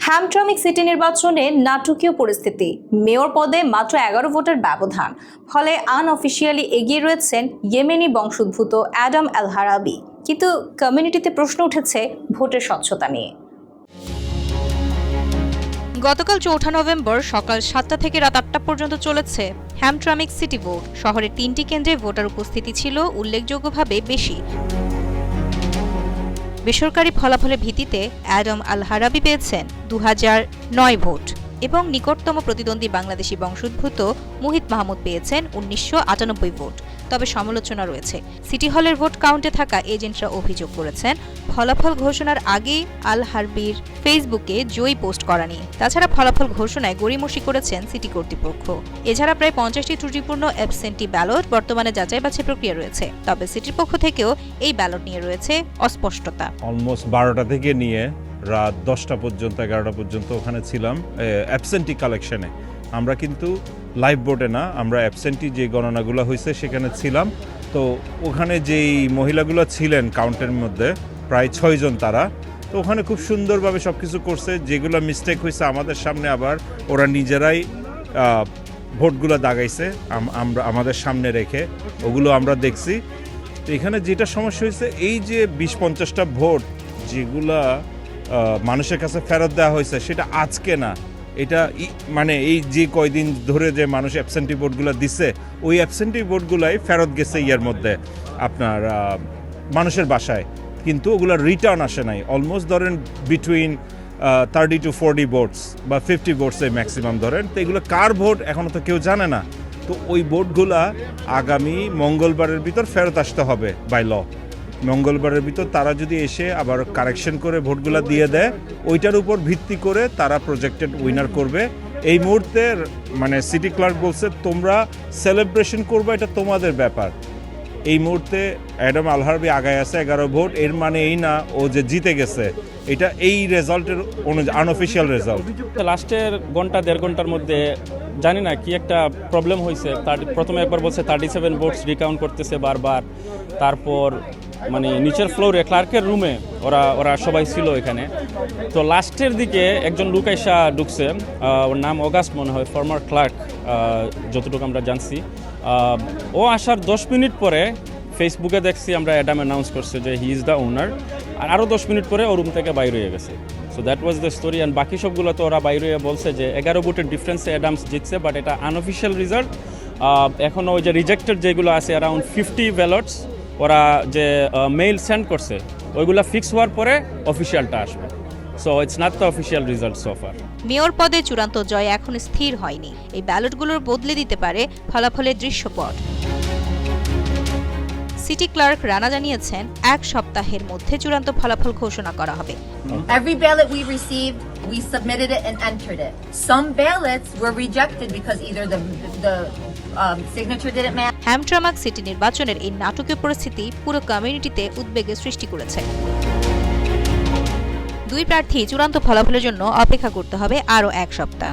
হ্যামট্রমিক city নির্বাচনে নাটকীয় পরিস্থিতি। মেয়র পদে মাত্র 11 ভোটের ব্যবধান, ফলে আনঅফিসিয়ালি এগিয়ে রয়েছেন ইয়েমেনি বংশোদ্ভূত অ্যাডাম আল হারাবি। কিন্তু কমিউনিটিতে প্রশ্ন উঠেছে ভোটের স্বচ্ছতা নিয়ে। গতকাল 4 নভেম্বর সকাল 7টা থেকে রাত 8টা পর্যন্ত চলেছে হ্যামট্রমিক সিটি ভোট। শহরের 3টি কেন্দ্রে ভোটার উপস্থিতি ছিল উল্লেখযোগ্যভাবে বেশি। বেসরকারি ফলাফলের ভিত্তিতে অ্যাডাম আল হারাবি পেয়েছেন 2009 ভোট এবং নিকটতম প্রতিদ্বন্দ্বী বাংলাদেশি বংশোদ্ভূত মুহিত মাহমুদ পেয়েছেন 1998 ভোট। তবে সমালোচনা রয়েছে। সিটি হলের ভোট কাউন্টে থাকা এজেন্টরা অভিযোগ করেছেন ফলাফল ঘোষণার আগেই আল হারবির ফেসবুকে জয়ী পোস্ট করা নিয়ে। তাছাড়া ফলাফল ঘোষণায় গড়িমসি করেছেন সিটি কর্তৃপক্ষ। এছাড়া প্রায় 50টি ত্রুটিপূর্ণ অ্যাবসেন্টি ব্যালট বর্তমানে যাচাই বাছাই প্রক্রিয়া রয়েছে। তবে সিটির পক্ষ থেকেও এই ব্যালট নিয়ে রয়েছে অস্পষ্টতা। অলমোস্ট 12টা থেকে নিয়ে রাত 10টা পর্যন্ত 11টা পর্যন্ত ওখানে ছিলাম অ্যাবসেন্টি কালেকশনে। আমরা কিন্তু লাইভ বোর্ডে না, আমরা অ্যাবসেন্টি যে গণনাগুলো হয়েছে সেখানে ছিলাম। তো ওখানে যেই মহিলাগুলো ছিলেন কাউন্টের মধ্যে প্রায় 6 জন, তারা তো ওখানে খুব সুন্দরভাবে সব কিছু করছে। যেগুলো মিস্টেক হয়েছে আমাদের সামনে আবার ওরা নিজেরাই ভোটগুলো দাগাইছে আমরা আমাদের সামনে রেখে, ওগুলো আমরা দেখছি। তো এখানে যেটা সমস্যা হয়েছে, এই যে 20-50টা ভোট যেগুলা মানুষের কাছে ফেরত দেওয়া হয়েছে সেটা আজকে না, এটা মানে এই যে কয়দিন ধরে যে মানুষ অ্যাবসেন্টি ভোটগুলো দিছে, ওই অ্যাবসেন্টি ভোটগুলাই ফেরত গেছে ইয়ার মধ্যে আপনার মানুষের বাসায়, কিন্তু ওগুলো রিটার্ন আসে নাই। অলমোস্ট ধরেন বিটুইন 30 to 40 ভোটস বা 50 ভোটসে ম্যাক্সিমাম ধরেন। তো এগুলো কার ভোট এখনও তো কেউ জানে না। তো ওই ভোটগুলা আগামী মঙ্গলবারের ভিতর ফেরত আসতে হবে বাই ল। মঙ্গলবারের ভিতর তারা যদি এসে আবার কারেকশন করে ভোটগুলা দিয়ে দেয়, ওইটার উপর ভিত্তি করে তারা প্রজেক্টেড উইনার করবে। এই মুহূর্তে মানে সিটি ক্লার্ক বলছে তোমরা সেলিব্রেশন করবে, এটা তোমাদের ব্যাপার। এই মুহূর্তে অ্যাডাম আল হারবি আগায় আছে 11 ভোট। এর মানে এই না ও যে জিতে গেছে, এটা এই রেজাল্টের আনঅফিসিয়াল রেজাল্ট। লাস্টের ঘন্টা 1.5 ঘন্টার মধ্যে জানি না কি একটা প্রবলেম হয়েছে। প্রথমে একবার বলছে 37 ভোটস রিকাউন্ট করতেছে বারবার। তারপর মানে নিচের ফ্লোরে ক্লার্কের রুমে ওরা সবাই ছিল এখানে। তো লাস্টের দিকে একজন লোক এসে ঢুকছে, ওর নাম অগাস্ট মনে হয়, ফর্মার ক্লার্ক যতটুকু আমরা জানছি। ও আসার 10 মিনিট পরে ফেসবুকে দেখছি আমরা অ্যাডাম অ্যানাউন্স করছে যে হি ইজ দ্য ওনার, আর আরও 10 মিনিট পরে ও রুম থেকে বাইরে হয়ে গেছে। So that was the story. And বাকি সবগুলো তো ওরা বাইরে হয়ে বলছে যে 11 ভোটের ডিফারেন্সে অ্যাডামস জিতছে, বাট এটা আনঅফিসিয়াল রেজাল্ট। এখনও ওই যে রিজেক্টেড যেগুলো আছে অ্যারাউন্ড 50 ব্যালটস ওরা যে মেইল সেন্ড করছে, ওইগুলো ফিক্স হওয়ার পরে অফিসিয়ালটা আসবে। So it's not the official result so far. Mayor পদে চূড়ান্ত জয় এখন স্থির হয়নি। এই ব্যালটগুলোর বদলে দিতে পারে ফলাফলের দৃশ্যপট। সিটি ক্লার্ক রানা জানিয়েছেন 1 সপ্তাহের মধ্যে চূড়ান্ত ফলাফল ঘোষণা করা হবে। Every ballot we received, we submitted it and entered it. Some ballots were rejected because either the signature didn't match. Hamtramck city নির্বাচনের এই নাটকীয় পরিস্থিতি পুরো কমিউনিটিতে উদ্বেগের সৃষ্টি করেছে। 2 প্রার্থী চূড়ান্ত ফলাফলের জন্য অপেক্ষা করতে হবে আরও 1 সপ্তাহ।